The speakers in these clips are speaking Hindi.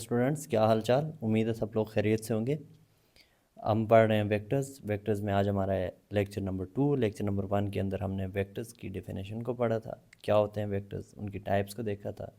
स्टूडेंट्स, क्या हाल चाल। उम्मीद है सब लोग खैरियत से होंगे। हम पढ़ रहे हैं वेक्टर्स में आज हमारा है लेक्चर नंबर 2। लेक्चर नंबर 1 के अंदर हमने वेक्टर्स की डेफिनेशन को पढ़ा था, क्या होते हैं वेक्टर्स, उनकी टाइप्स को देखा था,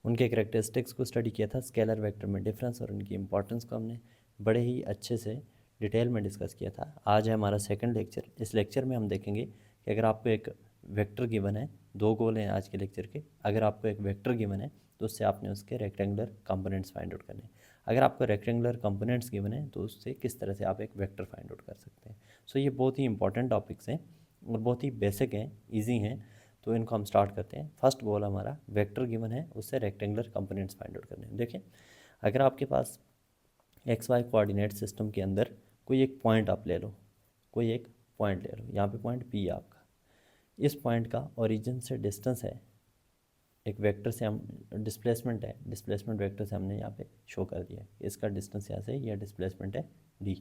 उनके करैक्टरिस्टिक्स को स्टडी किया था, स्केलर वेक्टर में डिफरेंस और उनकी इंपॉर्टेंस को हमने बड़े ही अच्छे से डिटेल में डिस्कस किया था। आज है हमारा सेकंड लेक्चर। इस लेक्चर में हम देखेंगे कि अगर आपको एक वेक्टर गिवन है, दो गोल हैं आज के लेक्चर के। अगर आपको एक वेक्टर गिवन है तो उससे आपने उसके रेक्टेंगुलर कंपोनेंट्स फाइंड आउट करने हैं। अगर आपको रेक्टेंगुलर कंपोनेंट्स गिवन है तो उससे किस तरह से आप एक वेक्टर फाइंड आउट कर सकते हैं। सो ये बहुत ही इंपॉर्टेंट टॉपिक्स हैं और बहुत ही बेसिक हैं, ईजी हैं। तो इनको हम स्टार्ट करते हैं। फर्स्ट गोल हमारा वेक्टर गिवन है, उससे रेक्टेंगुलर कंपोनेंट्स फाइंड आउट करने हैं। देखिए, अगर आपके पास एक्स वाई कोऑर्डिनेट सिस्टम के अंदर कोई एक पॉइंट आप ले लो, कोई एक पॉइंट ले लो, यहाँ पे पॉइंट पी है आपका। इस पॉइंट का ओरिजिन से डिस्टेंस है, एक वेक्टर से हम डिस्प्लेसमेंट है, डिस्प्लेसमेंट वेक्टर से हमने यहाँ पे शो कर दिया है। इसका डिस्टेंस यहाँ से, यह डिस्प्लेसमेंट है डी।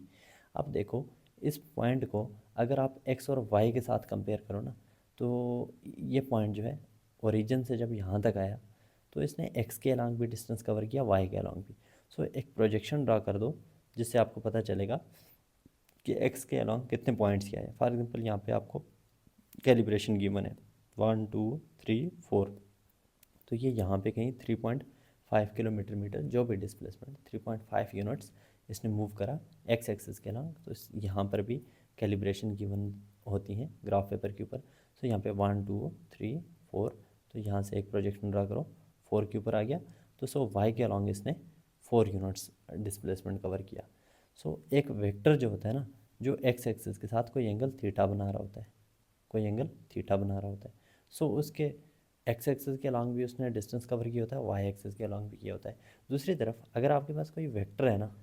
अब देखो, इस पॉइंट को अगर आप एक्स और वाई के साथ कंपेयर करो ना, तो ये पॉइंट जो है ओरिजिन से जब यहाँ तक आया तो इसने एक्स के अलॉन्ग भी डिस्टेंस कवर किया, वाई के अलॉन्ग भी। सो एक प्रोजेक्शन ड्रा कर दो जिससे आपको पता चलेगा कि एक्स के अलॉन्ग कितने पॉइंट्स क्या है। फॉर एग्जांपल यहाँ पे आपको कैलिब्रेशन गिवन है 1 2 3 4, तो ये यहाँ पे कहीं 3.5 किलोमीटर मीटर जो भी डिस्प्लेसमेंट 3.5 यूनिट्स इसने मूव करा एक्स एक्सिस के अलॉन्ग। तो यहाँ पर भी कैलिब्रेशन गिवन होती हैं ग्राफ पेपर के ऊपर। तो यहाँ पे 1 2 3 4, तो यहाँ से एक प्रोजेक्शन ड्रा करो, 4 के ऊपर आ गया। तो सो वाई के अलॉन्ग इसने 4 यूनिट्स डिस्प्लेसमेंट कवर किया। सो एक वेक्टर जो होता है ना, जो एक्स एक्सिस के साथ कोई एंगल थीटा बना रहा होता है, कोई एंगल थीटा बना रहा होता है। सो उसके एक्स एक्सिस के अलॉन्ग भी उसने डिस्टेंस कवर किया होता है, वाई एक्सिस के अलॉन्ग भी किया होता है। दूसरी तरफ अगर आपके पास कोई वेक्टर है ना,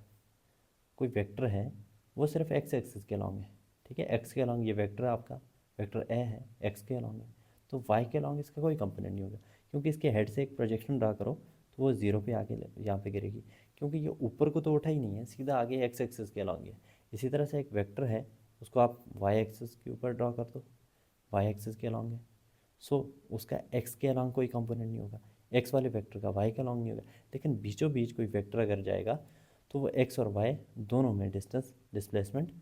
कोई वेक्टर है, वो सिर्फ एक्स एक्सिस के अलॉन्ग है, ठीक है, एक्स के अलॉन्ग ये वेक्टर है आपका, वेक्टर ए है, एक्स के अलॉन्ग है, तो वाई के अलॉन्ग इसका कोई कंपोनेंट नहीं होगा, क्योंकि इसके हेड से एक प्रोजेक्शन ड्रा करो तो वो जीरो पे आके यहाँ पे गिरेगी, क्योंकि ये ऊपर को तो उठा ही नहीं है, सीधा आगे एक्स एक्सिस के अलॉन्ग है। इसी तरह से एक वेक्टर है, उसको आप वाई एक्सिस के ऊपर ड्रा कर दो, वाई एक्सिस के अलॉन्ग है। सो उसका एक्स के अलॉन्ग कोई कंपोनेंट नहीं होगा, एक्स वाले वेक्टर का वाई के अलॉन्ग नहीं होगा। लेकिन बीचों बीच कोई वेक्टर अगर जाएगा तो वो एक्स और वाई दोनों में डिस्टेंस डिस्प्लेसमेंट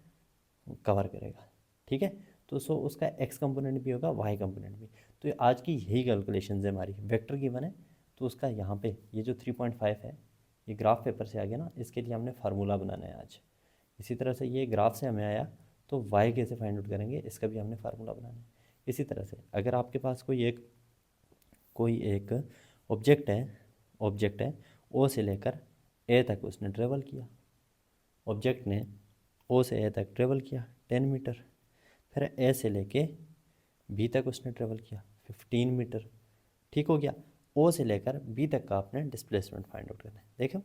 कवर करेगा, ठीक है। तो सो उसका एक्स कंपोनेंट भी होगा, वाई कंपोनेंट भी। तो ये आज की यही कैलकुलेशन है हमारी। वेक्टर गिवन है तो उसका यहाँ पे ये जो 3.5 है, ये ग्राफ पेपर से आ गया ना, इसके लिए हमने फार्मूला बनाना है आज। इसी तरह से ये ग्राफ से हमें आया तो वाई कैसे फाइंड आउट करेंगे, इसका भी हमने फार्मूला बनाना है। इसी तरह से अगर आपके पास कोई एक ऑब्जेक्ट है ओ से लेकर ए तक उसने ट्रेवल किया, ऑब्जेक्ट ने ओ से ए तक ट्रेवल किया 10 मीटर, फिर ए से लेके बी तक उसने ट्रेवल किया 15 मीटर, ठीक हो गया। ओ से लेकर बी तक का आपने डिस्प्लेसमेंट फाइंड आउट करना है। देखो,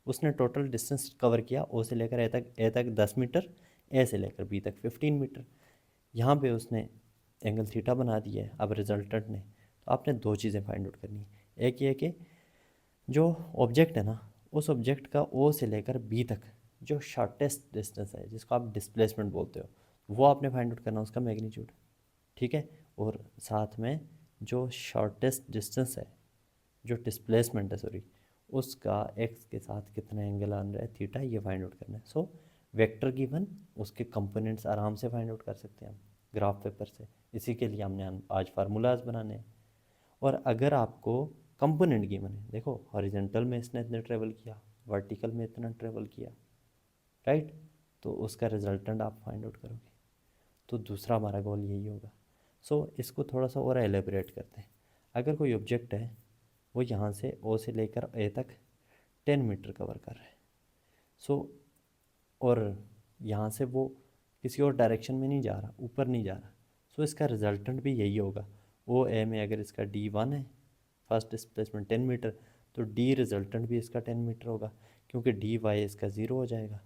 उसने टोटल डिस्टेंस कवर किया ओ से लेकर ए तक 10 मीटर, ए से लेकर बी तक 15 मीटर। यहाँ पे उसने एंगल थीटा बना दिया है। अब रिजल्टेंट ने, तो आपने दो चीज़ें फाइंड आउट करनी है। एक ये कि जो ऑब्जेक्ट है ना, उस ऑब्जेक्ट का ओ से लेकर बी तक जो शॉर्टेस्ट डिस्टेंस है, जिसको आप डिस्प्लेसमेंट बोलते हो, वो आपने फाइंड आउट करना, उसका मैग्नीट्यूड, ठीक है। और साथ में जो शॉर्टेस्ट डिस्टेंस है, जो डिस्प्लेसमेंट है सॉरी, उसका एक्स के साथ कितना एंगल आन रहा है थीटा, ये फाइंड आउट करना है। सो वेक्टर गिवन, उसके कंपोनेंट्स आराम से फाइंड आउट कर सकते हैं हम ग्राफ पेपर से। इसी के लिए हमने आज फार्मूलाज बनाने हैं। और अगर आपको कंपोनेंट गिवन है, देखो हॉरिजेंटल में इसने इतने ट्रेवल किया, वर्टिकल में इतना ट्रेवल किया, राइट, तो उसका रिजल्टेंट आप फाइंड आउट करोगे। तो दूसरा हमारा गोल यही होगा। सो इसको थोड़ा सा और एलेबरेट करते हैं। अगर कोई ऑब्जेक्ट है, वो यहाँ से ओ से लेकर ए तक 10 मीटर कवर कर रहा है, सो और यहाँ से वो किसी और डायरेक्शन में नहीं जा रहा, ऊपर नहीं जा रहा, सो इसका रिजल्टेंट भी यही होगा। ओ ए में अगर इसका D1 है, फर्स्ट डिस्प्लेसमेंट 10 मीटर, तो डी रिजल्टेंट भी इसका 10 मीटर होगा, क्योंकि DY इसका ज़ीरो हो जाएगा।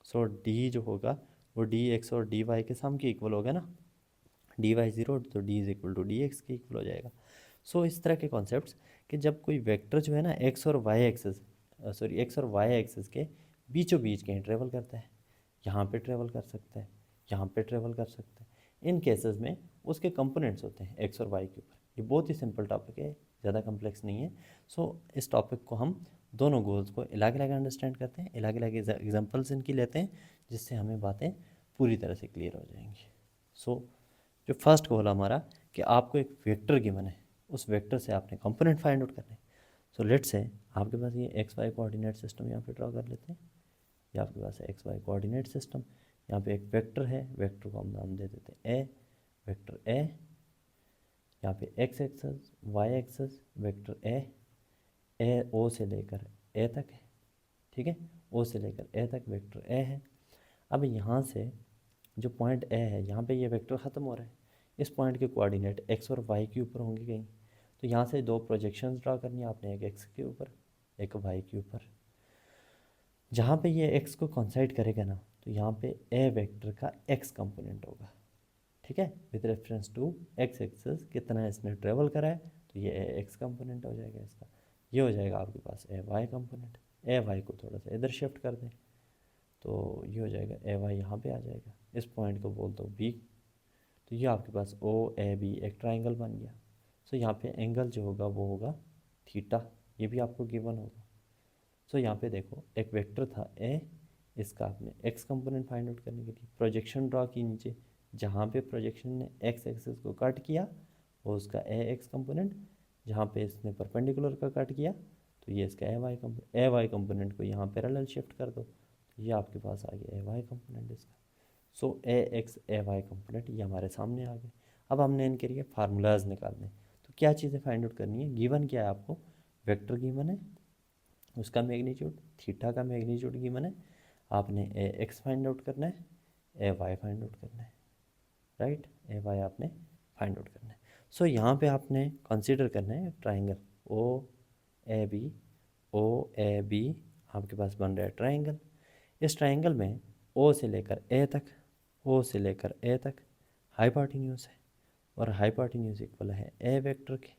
सो डी जो होगा वो DX और DY के सम के इक्वल होगा ना, DY ज़ीरो तो D is equal to DX के इक्वल हो जाएगा। सो इस तरह के कॉन्सेप्ट्स कि जब कोई वेक्टर जो है ना एक्स और वाई एक्सिस के बीचों बीच कहीं ट्रेवल करता है, यहाँ पे ट्रेवल कर सकता है, यहाँ पे ट्रेवल कर सकता है, इन केसेस में उसके कंपोनेंट्स होते हैं एक्स और वाई के ऊपर। ये बहुत ही सिंपल टॉपिक है, ज़्यादा कम्प्लेक्स नहीं है। सो इस टॉपिक को हम दोनों गोल्स को अलग अलग अंडरस्टैंड करते हैं, अलग अलग एग्जांपल्स इनकी लेते हैं, जिससे हमें बातें पूरी तरह से क्लियर हो जाएंगी। सो जो फर्स्ट गोल हमारा कि आपको एक वेक्टर गिवन है, उस वेक्टर से आपने कंपोनेंट फाइंड आउट करने। सो लेट्स से आपके पास ये एक्स वाई कोऑर्डिनेट सिस्टम यहाँ पे ड्रॉ कर लेते हैं। ये आपके पास है एक्स वाई कोऑर्डिनेट सिस्टम। यहाँ पे एक वेक्टर है, वेक्टर को हम नाम दे देते हैं ए, वेक्टर ए। यहाँ पे X axis Y axis vector A O से लेकर ए तक है, ठीक है, ओ से लेकर ए तक वेक्टर ए है। अब यहाँ से जो पॉइंट ए है, यहाँ पे ये वेक्टर ख़त्म हो रहा है, इस पॉइंट के कोऑर्डिनेट एक्स और वाई के ऊपर होंगे कहीं। तो यहाँ से दो प्रोजेक्शंस ड्रा करनी है आपने, एक एक्स के ऊपर एक वाई के ऊपर। जहाँ पे ये एक्स को कॉन्साइड करेगा ना, तो यहाँ पे ए वेक्टर का एक्स कंपोनेंट होगा, ठीक है, with reference to x axis कितना इसने ट्रेवल करा है, तो ये ए एक्स कंपोनेंट हो जाएगा इसका। ये हो जाएगा आपके पास ए वाई कंपोनेंट। ए वाई को थोड़ा सा इधर शिफ्ट कर दें तो ये हो जाएगा ए वाई यहाँ पे आ जाएगा। इस पॉइंट को बोल दो बी, तो ये आपके पास ओ ए बी एक ट्राइंगल बन गया। सो यहाँ पे एंगल जो होगा वो होगा थीटा, ये भी आपको गिवन होगा। सो यहाँ पे देखो एक वेक्टर था ए, इसका आपने एक्स कंपोनेंट फाइंड आउट करने के लिए प्रोजेक्शन ड्रॉ की नीचे, जहाँ पे प्रोजेक्शन ने एक्स एक्सिस को कट किया वो उसका ए एक्स कंपोनेंट, जहाँ पे इसने परपेंडिकुलर का कट किया तो ये इसका ए वाई कंपोनेंट को यहाँ पैरेलल शिफ्ट कर दो, तो ये आपके पास आ गया ए वाई कंपोनेंट इसका। सो ए एक्स ए वाई कंपोनेंट ये हमारे सामने आ गए। अब हमने इनके लिए फार्मूलाज निकालने, तो क्या चीज़ें फाइंड आउट करनी है। गिवन क्या है आपको, वेक्टर गिवन है, उसका मैग्नीट्यूड थीटा का मैग्नीट्यूड गिवन है, आपने ए एक्स फाइंड आउट करना है, ए वाई फाइंड आउट करना है, राइट, ए वाई आपने फाइंड आउट करना है। सो यहाँ पे आपने कंसीडर करना है triangle O A B, O A B आपके पास बन रहा है ट्राइंगल। इस ट्राइंगल में ओ से लेकर ए तक, ओ से लेकर ए तक हाइपोटेन्यूज है, और हाइपोटेन्यूज इक्वल है ए वेक्टर के,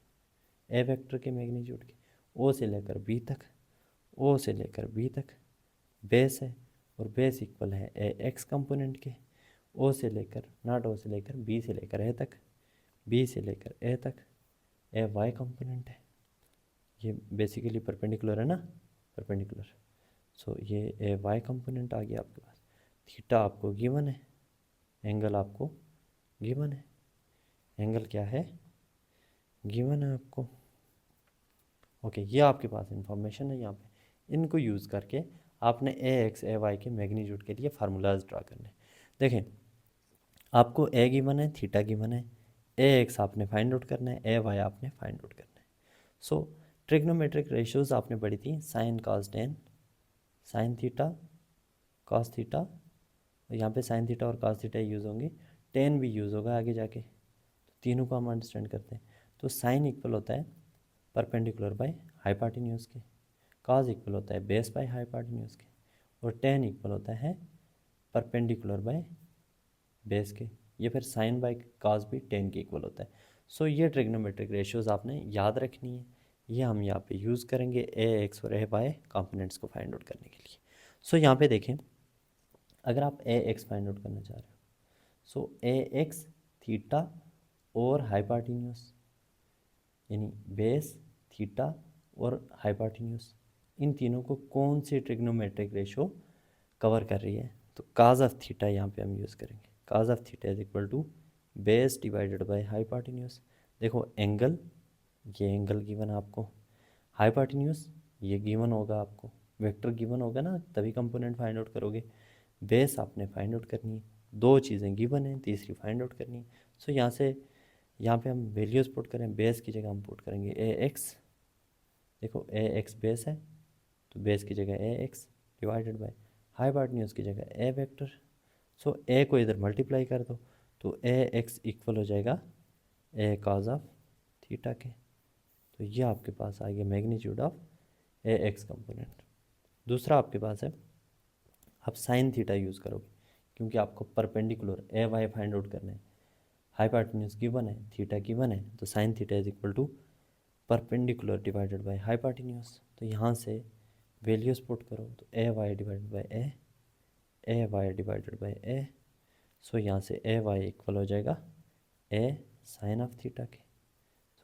ए वेक्टर के मैग्नीट्यूड के। ओ से लेकर बी तक, ओ से लेकर बी तक बेस है, और बेस इक्वल है ए एक्स कंपोनेंट के। ओ से लेकर नॉट ओ से लेकर बी से लेकर ए तक, बी से लेकर ए तक ए वाई कंपोनेंट है। ये बेसिकली परपेंडिकुलर है ना, परपेंडिकुलर। सो ये ए वाई कंपोनेंट आ गया आपके पास। थीटा आपको गिवन है, एंगल आपको गिवन है, एंगल क्या है गिवन है आपको। ओके, ये आपके पास इंफॉर्मेशन है। यहाँ पे इनको यूज़ करके आपने ए एक्स ए वाई के मैग्नीट्यूड के लिए फार्मूलाज ड्रा करने। देखें आपको ए गिवन है, थीटा गिवन है, ए एक्स आपने फाइंड आउट करना है, ए वाई आपने फाइंड आउट करना है। सो ट्रिग्नोमेट्रिक रेशियोज आपने पढ़ी थी, sine cos tan, sine theta cos theta, यहाँ पे साइन थीटा और कॉस थीटा यूज़ होंगे, टेन भी यूज़ होगा आगे जाके, तो तीनों को हम अंडरस्टैंड करते हैं। तो साइन इक्वल होता है परपेंडिकुलर बाय हाइपोटेन्यूज के, कॉस इक्वल होता है बेस बाय हाइपोटेन्यूज के, और टेन इक्वल होता है परपेंडिकुलर बाय बेस के। ये फिर साइन बाय कॉस भी टेन के इक्वल होता है। सो ये ट्रिग्नोमेट्रिक रेशियोज आपने याद रखनी है, ये हम यहाँ पे यूज़ करेंगे ए एक्स और ए वाई कंपोनेंट्स को फाइंड आउट करने के लिए। सो यहाँ पे देखें, अगर आप ए एक्स फाइंड आउट करना चाह रहे हो, सो ए एक्स थीटा और हाइपोटेन्यूज, यानी बेस थीटा और हाइपोटेन्यूज, इन तीनों को कौन सी ट्रिग्नोमेट्रिक रेशो कवर कर रही है, तो काज ऑफ थीटा यहाँ पे हम यूज़ करेंगे। Cos of theta is equal to base divided by hypotenuse. देखो एंगल, ये एंगल गिवन आपको, हाइपोटेन्यूज ये गिवन होगा आपको, वेक्टर गिवन होगा ना तभी कंपोनेंट फाइंड आउट करोगे। बेस आपने फाइंड आउट करनी है, दो चीज़ें गिवन है, तीसरी फाइंड आउट करनी है। सो यहाँ से यहाँ पे हम वैल्यूज़ पुट करें, बेस की जगह हम पुट करेंगे ए एक्स। देखो ए एक्स बेस है, तो बेस की जगह A x divided by hypotenuse की जगह ए वेक्टर। सो ए को इधर मल्टीप्लाई कर दो, तो ए एक्स इक्वल हो जाएगा ए कॉज ऑफ थीटा के। तो ये आपके पास आ गया magnitude of A x component. दूसरा आपके पास है, आप साइन थीटा यूज़ करोगे, क्योंकि आपको perpendicular A Y find out करना है, हाइपोटेन्यूज गिवन है, थीटा गिवन है, तो sine theta is equal to perpendicular divided by hypotenuse. तो यहाँ से वैल्यूज पुट करो, तो A Y divided by A Y divided by A. So यहाँ से ए वाई इक्वल हो जाएगा ए साइन ऑफ थीटा के।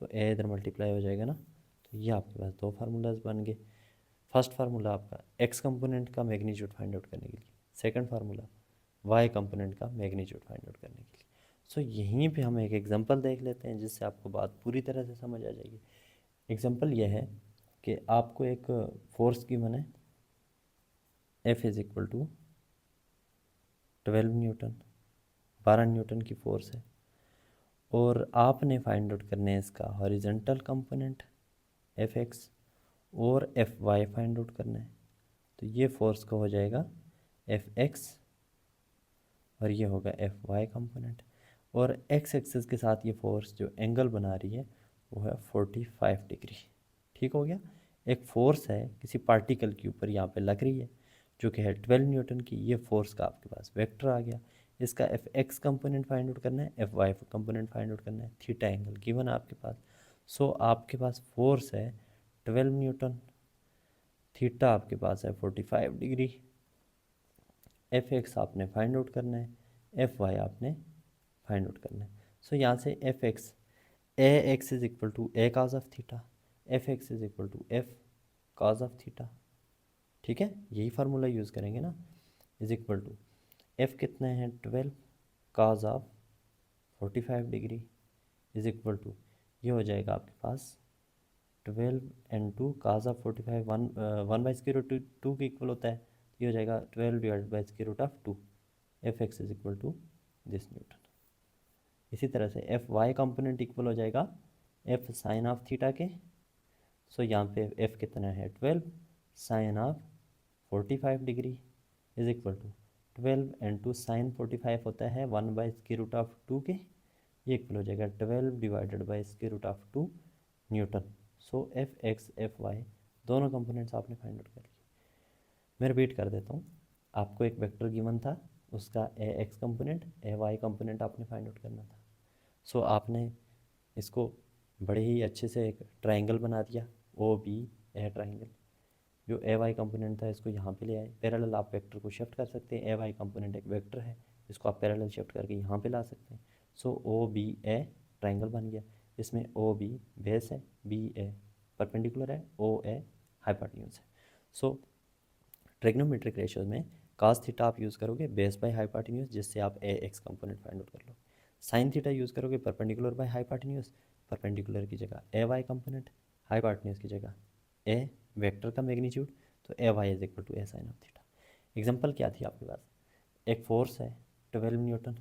सो ए इधर मल्टीप्लाई हो जाएगा ना, तो ये आपके पास दो फार्मूलाज बन गए। फर्स्ट फार्मूला आपका एक्स कंपोनेंट का मैग्नीट्यूड फाइंड आउट करने के लिए, सेकंड फार्मूला वाई कंपोनेंट का मैग्नीट्यूड फाइंड आउट करने के लिए। सो यहीं पे हम एक एग्जांपल देख लेते हैं जिससे आपको बात पूरी तरह से समझ आ जाएगी। एग्जांपल यह है कि आपको एक फोर्स गिवन है, F is equal to 12 newton, 12 newton की फोर्स है, और आपने फाइंड आउट करने है इसका हॉरिजेंटल कंपोनेंट Fx और Fy फाइंड आउट करना है। तो ये फोर्स का हो जाएगा Fx और ये होगा Fy कंपोनेंट, और x एक्सिस के साथ ये फोर्स जो एंगल बना रही है वो है 45 डिग्री। ठीक हो गया। एक फोर्स है किसी पार्टिकल के ऊपर यहाँ पे लग रही है जो कि है 12 न्यूटन की। ये फोर्स का आपके पास वेक्टर आ गया। इसका Fx कंपोनेंट फाइंड आउट करना है, Fy कंपोनेंट फाइंड आउट करना है, थीटा एंगल गिवन है आपके पास। सो आपके पास फोर्स है 12 न्यूटन, थीटा आपके पास है 45 डिग्री, Fx आपने फाइंड आउट करना है, Fy आपने फाइंड आउट करना है। सो यहाँ से Fx Ax is equal to A cos of theta, Fx is equal to F cos of theta. ठीक है, यही फार्मूला यूज़ करेंगे ना, इज इक्वल टू F कितना है 12 cos of 45 degree is equal to ये हो जाएगा आपके पास 12 and 2 cos of 45 one by square root two के इक्वल होता है, तो ये हो जाएगा 12 divided by square root of 2, Fx is equal to this newton. इसी तरह से Fy कंपोनेंट इक्वल हो जाएगा F साइन ऑफ थीटा के। सो यहाँ पे F कितना है 12 sine of 45 degree is equal to 12 and 2 sine 45 होता है 1 बाई स्क्वायर रूट ऑफ 2 के, ये इक्वल हो जाएगा 12 divided by square root of 2 newton. So Fx Fy दोनों कंपोनेंट्स आपने फाइंड आउट कर लिए। मैं रिपीट कर देता हूँ, आपको एक वेक्टर गिवन था, उसका Ax कंपोनेंट Ay कंपोनेंट आपने फाइंड आउट करना था। सो आपने इसको बड़े ही अच्छे से एक ट्रायंगल बना दिया, ओ बी ए ट्रायंगल। जो ए वाई कंपोनेंट था इसको यहाँ पे ले आए, पैरेलल आप वेक्टर को शिफ्ट कर सकते हैं। ए वाई कंपोनेंट एक वेक्टर है, इसको आप पैरेलल शिफ्ट करके यहाँ पे ला सकते हैं। सो ओ बी ए ट्रायंगल बन गया। इसमें ओ बी बेस है, बी ए परपेंडिकुलर है, ओ ए हाइपोटेन्यूज है। सो ट्रिग्नोमेट्रिक रेशियोज में cos थीटा आप यूज़ करोगे बेस बाय हाइपोटेन्यूज, जिससे आप ए एक्स कंपोनेंट फाइंड आउट कर लो। साइन थीटा यूज़ करोगे परपेंडिकुलर बाय हाइपोटेन्यूज, परपेंडिकुलर की जगह ए वाई कंपोनेंट, हाइपोटेन्यूज की जगह ए वेक्टर का मैग्नीट्यूड, तो A Y is equal to A sine of theta. Example क्या थी आपके पास, एक फोर्स है 12 न्यूटन,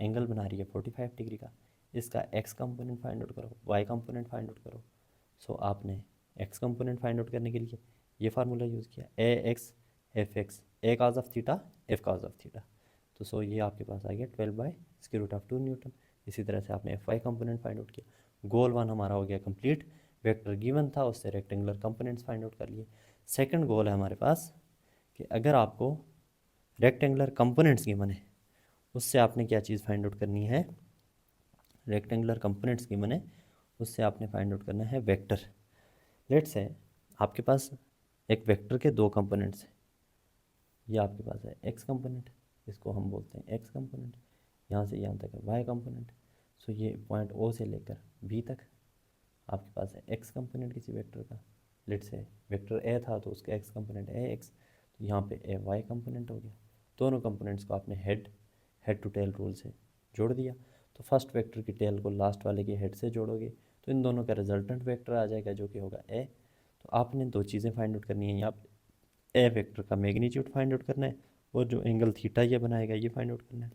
एंगल बना रही है 45 डिग्री का, इसका एक्स कंपोनेंट फाइंड आउट करो, वाई कंपोनेंट फाइंड आउट करो। सो आपने एक्स कंपोनेंट फाइंड आउट करने के लिए ये फार्मूला यूज़ किया, A X F X A cos of theta F cos of theta. तो सो ये आपके पास आ गया 12 by square root of 2 newton. इसी तरह से आपने F Y component find out किया। गोल वन हमारा हो गया कंप्लीट, वेक्टर गिवन था उससे रेक्टेंगुलर कंपोनेंट्स फाइंड आउट कर लिए। सेकंड गोल है हमारे पास कि अगर आपको रेक्टेंगुलर कंपोनेंट्स गिवन है उससे आपने क्या चीज़ फाइंड आउट करनी है, रेक्टेंगुलर कंपोनेंट्स गिवन है उससे आपने फाइंड आउट करना है वेक्टर। लेट्स है आपके पास एक वेक्टर के दो कंपोनेंट्स हैं, ये आपके पास है एक्स कंपोनेंट, इसको हम बोलते हैं एक्स कंपोनेंट, यहाँ से यहाँ तक है वाई कंपोनेंट। सो ये पॉइंट ओ से लेकर बी तक आपके पास है एक्स कंपोनेंट किसी वेक्टर का। लेट्स से वेक्टर ए था तो उसका एक्स कंपोनेंट ए एक्स, तो यहाँ पे ए वाई कंपोनेंट हो गया। दोनों कंपोनेंट्स को आपने हेड टू टेल रूल से जोड़ दिया। तो फर्स्ट वेक्टर की टेल को लास्ट वाले के हेड से जोड़ोगे तो इन दोनों का रिजल्टेंट वेक्टर आ जाएगा जो कि होगा ए। तो आपने दो चीज़ें फाइंड आउट करनी है, यहाँ पे ए वेक्टर का मैग्नीट्यूड फाइंड आउट करना है और जो एंगल थीटा ये बनाएगा ये फाइंड आउट करना है।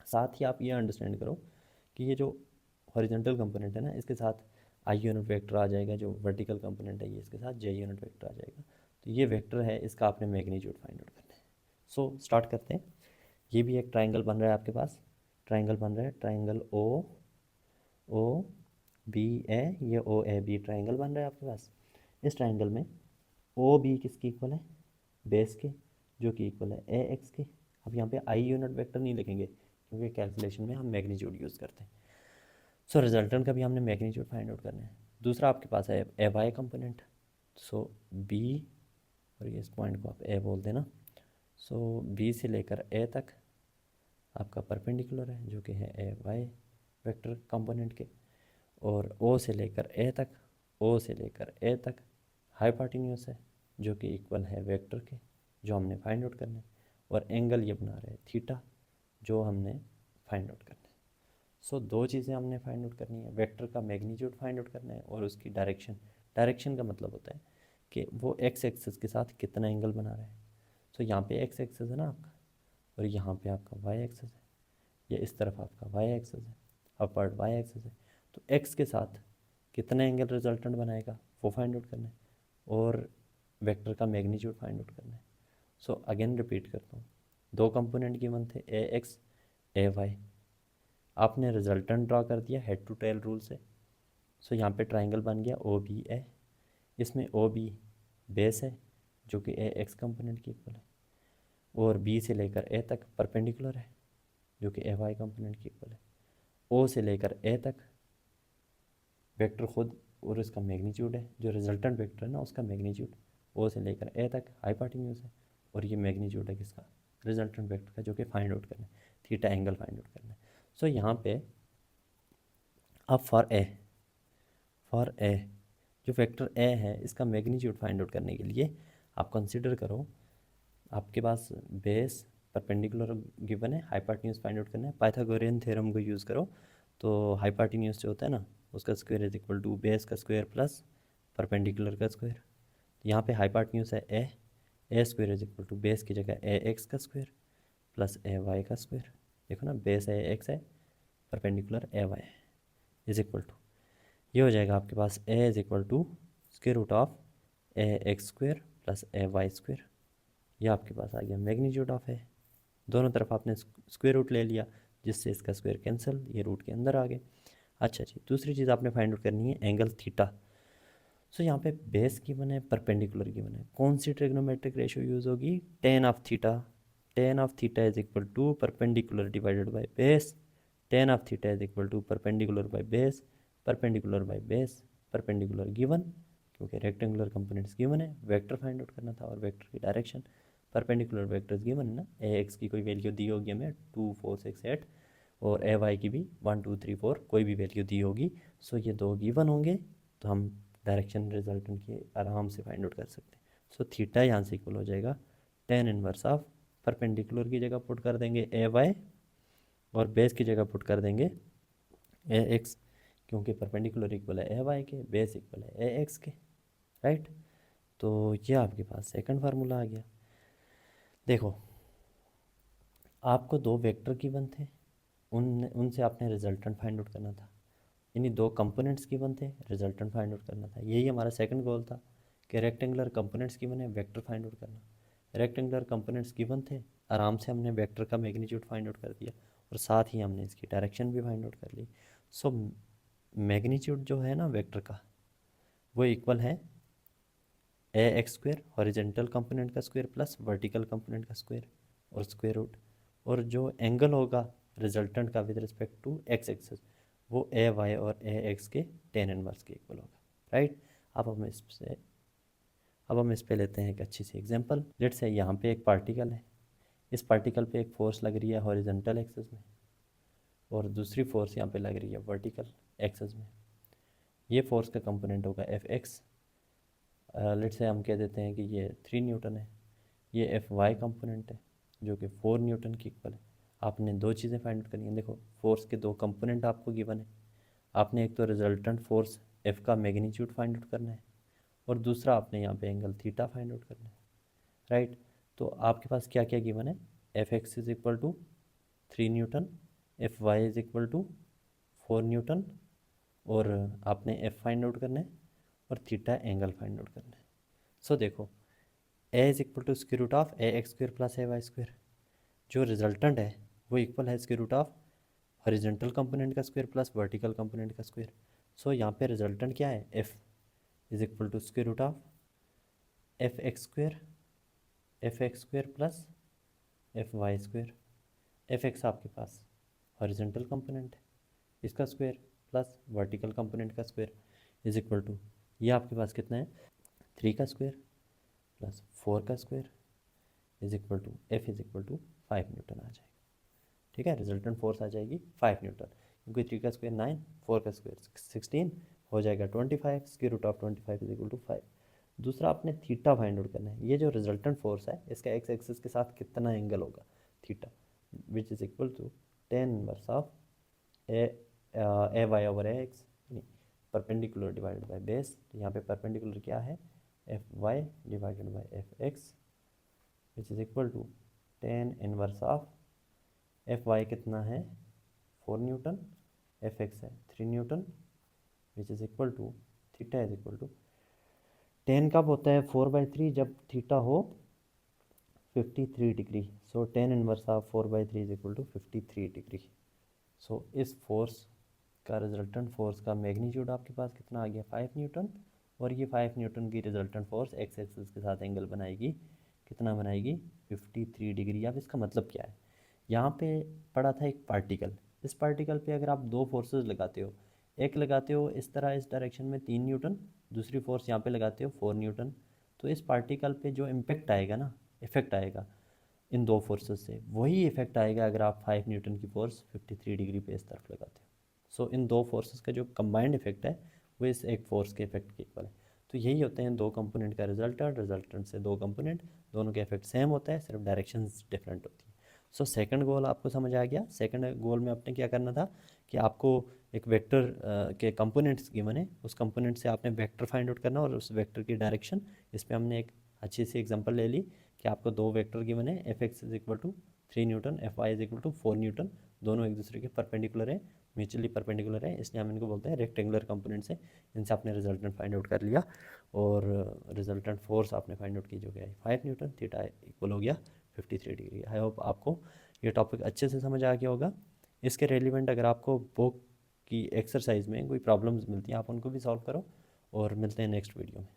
साथ ही आप ये अंडरस्टैंड करो कि ये जो हॉरिजॉन्टल कंपोनेंट है ना, इसके साथ आई यूनिट वेक्टर आ जाएगा, जो वर्टिकल कंपोनेंट है ये इसके साथ जे यूनिट वेक्टर आ जाएगा। तो ये वेक्टर है, इसका आपने मैग्नीट्यूड फाइंड आउट करना है। सो स्टार्ट करते हैं। ये भी एक ट्राइंगल बन रहा है आपके पास, ट्राइंगल बन रहा है, ट्राइंगल ओ बी ए, ये ओ ए बी ट्राइंगल बन रहा है आपके पास। इस ट्राइंगल में ओ बी किसकी इक्वल है, बेस के, जो कि इक्वल है ए एक्स के। अब यहाँ पे आई यूनिट वेक्टर नहीं लिखेंगे क्योंकि कैलकुलेशन में हम मैग्नीट्यूड यूज़ करते हैं। सो रिजल्टेंट का भी हमने मैग्नीट्यूड फाइंड आउट करना है। दूसरा आपके पास है ए वाई कंपोनेंट, सो बी, और ये इस पॉइंट को आप ए बोल देना। सो बी से लेकर ए तक आपका परपेंडिकुलर है जो कि है ए वाई वेक्टर कंपोनेंट के, और ओ से लेकर ए तक, ओ से लेकर ए तक हाइपोटेन्यूज है, जो कि इक्वल है वेक्टर के, जो हमने फाइंड आउट करना है, और एंगल ये बना रहे हैं थीटा, जो हमने फाइंड आउट करना है। सो दो चीज़ें हमने फाइंड आउट करनी है, वेक्टर का मैग्नीट्यूड फाइंड आउट करना है और उसकी डायरेक्शन। डायरेक्शन का मतलब होता है कि वो एक्स एक्सिस के साथ कितना एंगल बना रहा है। सो यहाँ पे एक्स एक्सिस है ना आपका, और यहाँ पे आपका वाई एक्सिस है, या इस तरफ आपका वाई एक्सिस है, अपवर्ड वाई एक्सिस है। तो एक्स के साथ कितना एंगल रिजल्टेंट बनाएगा वो फाइंड आउट करना है, और वेक्टर का मैग्नीट्यूड फाइंड आउट करना है। सो अगेन रिपीट करता हूँ, दो कंपोनेंट गिवन थे, ए एक्स ए वाई। आपने रिजल्टेंट ड्रा कर दिया हेड टू टेल रूल से। सो यहाँ पे ट्राइंगल बन गया ओ बी ए। इसमें ओ बी बेस है जो कि ए एक्स कंपोनेंट की इक्वल है, और बी से लेकर ए तक परपेंडिकुलर है जो कि ए वाई कंपोनेंट की इक्वल है। ओ से लेकर ए तक वेक्टर खुद और उसका मैग्नीट्यूड है, जो रिजल्टेंट वेक्टर है ना उसका मैग्नीट्यूड ओ से लेकर ए तक हाइपोटेन्यूज है, और ये मैग्नीट्यूड है किसका, रिजल्टेंट वेक्टर का, जो कि फाइंड आउट करना है, थीटा एंगल फाइंड आउट करना है। सो यहाँ पे अब फॉर ए जो वेक्टर ए है इसका मैग्नीट्यूड फाइंड आउट करने के लिए आप कंसिडर करो, आपके पास बेस परपेंडिकुलर गिवन है, हाइपोटेन्यूज फाइंड आउट करना है। पाइथागोरियन थ्योरम को यूज़ करो तो हाइपोटेन्यूज जो होता है ना उसका square is equal to base का स्क्वायर प्लस परपेंडिकुलर का स्क्वायर। यहाँ पे हाइपोटेन्यूज है A square is equal to base की जगह ए एक्स का स्क्वायर प्लस ए वाई का स्क्वायर। देखो ना, बेस ए एक्स है, perpendicular A Y is equal to, ये हो जाएगा आपके पास A is equal to square root of A x square plus A Y square. ये आपके पास आ गया मैग्नीट्यूड ऑफ ए। दोनों तरफ आपने स्क्वायर रूट ले लिया, जिससे इसका स्क्वायर कैंसिल, ये रूट के अंदर आ गए। अच्छा जी, दूसरी चीज़ आपने फाइंड आउट करनी है एंगल थीटा। सो यहाँ पे बेस गिवन है, परपेंडिकुलर गिवन है, कौन सी ट्रिग्नोमेट्रिक रेशियो यूज़ होगी, tan of theta. Tan of theta is equal to perpendicular divided by base. Tan of theta is equal to perpendicular by base, perpendicular by base, perpendicular given क्योंकि रेक्टेंगुलर कंपोनेंट्स गिवन है, वेक्टर फाइंड आउट करना था और वेक्टर की डायरेक्शन। परपेंडिकुलर वेक्टर्स गिवन है ना, ए एक्स की कोई वैल्यू दी होगी हमें 2 4 6 8, और ए वाई की भी 1 2 3 4 कोई भी वैल्यू दी होगी। सो ये दो गिवन होंगे तो हम डायरेक्शन रिजल्टेंट की आराम से फाइंड आउट कर सकते हैं। सो थीटा यहाँ से इक्वल हो जाएगा टेन इनवर्स ऑफ, परपेंडिकुलर की जगह पुट कर देंगे ए वाई, और बेस की जगह पुट कर देंगे ए एक्स, क्योंकि परपेंडिकुलर इक्वल है ए वाई के, बेस इक्वल है ए एक्स के, राइट। तो ये आपके पास सेकंड फार्मूला आ गया। देखो, आपको दो वेक्टर गिवन थे, उनसे आपने रिजल्टेंट फाइंड आउट करना था। यानी दो कंपोनेंट्स गिवन थे, रिजल्टेंट फाइंड आउट करना था। यही हमारा सेकंड गोल था कि रेक्टेंगुलर कंपोनेंट्स गिवन है, वेक्टर फाइंड आउट करना। रेक्टेंगुलर कंपोनेंट्स गिवन थे, आराम से हमने वेक्टर का मैग्नीट्यूड फाइंड आउट कर दिया, और साथ ही हमने इसकी डायरेक्शन भी फाइंड आउट कर ली। सो मैग्नीट्यूड जो है ना वेक्टर का, वो इक्वल है A x square horizontal component का स्क्वायर प्लस वर्टिकल कंपोनेंट का स्क्वायर और स्क्वायर रूट, और जो एंगल होगा रिजल्टेंट का with respect to x axis वो ए वाई और ए एक्स के टेन इनवर्स के इक्वल होगा, राइट। अब हम इस पे लेते हैं एक अच्छी सी एग्जांपल। लेट्स से यहाँ पे एक पार्टिकल है, इस पार्टिकल पे एक फोर्स लग रही है हॉरिजेंटल एक्सिस में, और दूसरी फोर्स यहाँ पे लग रही है वर्टिकल एक्सिस में। ये फोर्स का कंपोनेंट होगा एफ एक्स। लेट्स से हम कह देते हैं कि ये 3 न्यूटन है। ये एफ वाई कंपोनेंट है जो कि 4 न्यूटन की इक्वल है। आपने दो चीज़ें फाइंड आउट करनी है। देखो, फोर्स के दो कंपोनेंट आपको गिवन है। आपने एक तो रिजल्टेंट फोर्स एफ का मैग्नीट्यूड फाइंड आउट करना है, और दूसरा आपने यहाँ पे एंगल थीटा फाइंड आउट करना है, राइट। तो आपके पास क्या क्या गिवन है, F X is equal to 3 newton, F Y is equal to 4 newton, और आपने एफ फाइंड आउट करना है और थीटा एंगल फाइंड आउट करना है। सो देखो, A is equal to square root of A x square plus A Y square, जो रिजल्टेंट है वो इक्वल है square root of horizontal component का स्क्वायर प्लस वर्टिकल कंपोनेंट का स्क्वायर। सो यहाँ पे रिजल्टेंट क्या है, F is equal to square root of F X square plus F Y square. F X आपके पास हॉरिजॉन्टल कंपोनेंट है, इसका स्क्वायर प्लस वर्टिकल कंपोनेंट का स्क्वायर इज इक्वल टू, ये आपके पास कितना है, 3 का स्क्वायर प्लस 4 का square is equal to F is equal to 5 newton आ जाएगा। ठीक है, रिजल्टेंट फोर्स आ जाएगी 5 न्यूटन, क्योंकि 3 का स्क्वायर 9, 4 का स्क्वायर 16 हो जाएगा 25, square root of 25 is equal to 5। दूसरा आपने थीटा फाइंड आउट करना है। ये जो रिजल्टेंट फोर्स है इसका एक्स एक्सिस के साथ कितना एंगल होगा theta, which is equal to tan inverse of A Y over A X, perpendicular divided by base. तो यहाँ पे परपेंडिकुलर क्या है, F Y divided by F X, which is equal to tan inverse of F Y कितना है 4 न्यूटन, एफ एक्स है 3 newton, which is equal to theta is equal to tan कब होता है 4/3, जब थीटा हो 53 degree. So ten inverse of 4/3 is equal to 53 degree. So इस फोर्स का रिजल्टेंट फोर्स का मैग्नीट्यूड आपके पास कितना आ गया 5 न्यूटन, और ये 5 न्यूटन की रिजल्टेंट फोर्स एक्स एक्सिस के साथ एंगल बनाएगी, कितना बनाएगी 53 डिग्री। अब इसका मतलब क्या है, यहाँ पे पड़ा था एक पार्टिकल, इस पार्टिकल पे अगर आप दो फोर्सेस लगाते हो, एक लगाते हो इस तरह इस डायरेक्शन में 3 न्यूटन, दूसरी फोर्स यहाँ पे लगाते हो 4 न्यूटन, तो इस पार्टिकल पे जो इम्पेक्ट आएगा ना, इफेक्ट आएगा इन दो फोर्सेस से, वही इफेक्ट आएगा अगर आप 5 न्यूटन की फोर्स 53 डिग्री पे इस तरफ लगाते हो। सो इन दो फोर्सेस का जो कंबाइंड इफेक्ट है वो इस एक फोर्स के इफेक्ट के इक्वल है। तो यही होते हैं दो कंपोनेंट का रिजल्टेंट, रिजल्टेंट से दो कंपोनेंट, दोनों के इफेक्ट सेम होता है, सिर्फ डायरेक्शंस डिफरेंट होती है। सो सेकंड गोल आपको समझ आ गया। सेकंड गोल में आपने क्या करना था कि आपको एक वेक्टर के कंपोनेंट्स गिवन है, उस कंपोनेंट से आपने वेक्टर फाइंड आउट करना और उस वेक्टर की डायरेक्शन। इस पर हमने एक अच्छी सी एग्जांपल ले ली कि आपको दो वेक्टर गिवन है, F X is equal to 3 newton, F Y is equal to 4 newton, दोनों एक दूसरे के परपेंडिकुलर है, म्यूचुअली परपेंडिकुलर है, इसलिए हम इनको बोलते हैं रेक्टेंगुलर कंपोनेंट्स है। इनसे आपने रिजल्टेंट फाइंड आउट कर लिया और रिजल्टेंट फोर्स आपने फाइंड आउट की जो है 5 न्यूटन, थीटा इक्वल हो गया 53 डिग्री। आई होप आपको ये टॉपिक अच्छे से समझ आ गया होगा। इसके रेलिवेंट अगर आपको बुक की एक्सरसाइज में कोई प्रॉब्लम्स मिलती हैं आप उनको भी सॉल्व करो, और मिलते हैं नेक्स्ट वीडियो में।